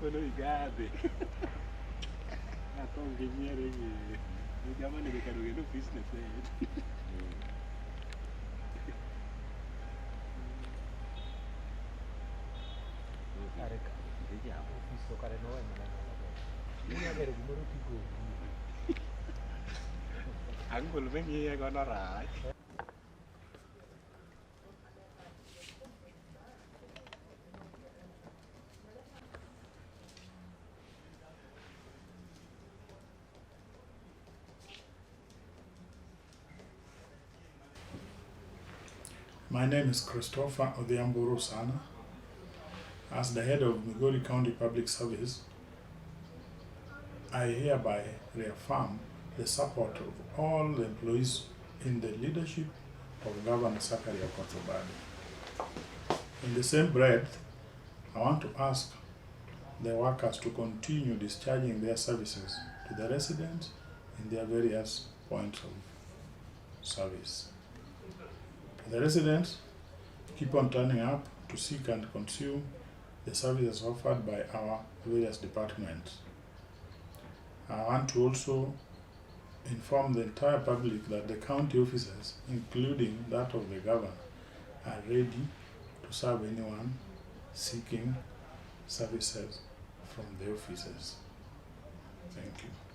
Kono igade. Ato nginyere ni. Ni Gavana bekaruge no business eh. Areka. Dije hapo. Office kare no wa mana. Ni agere gimoro tigo. Angol bengi gono rach. My name is Christopher Rusana. As the head of Migori County Public Service, I hereby reaffirm the support of all the employees in the leadership of Governor Zakaria Kotobadi. In the same breath, I want to ask the workers to continue discharging their services to the residents in their various points of service. To the residents, keep on turning up to seek and consume the services offered by our various departments. I want to also inform the entire public that the county offices, including that of the governor, are ready to serve anyone seeking services from the offices. Thank you.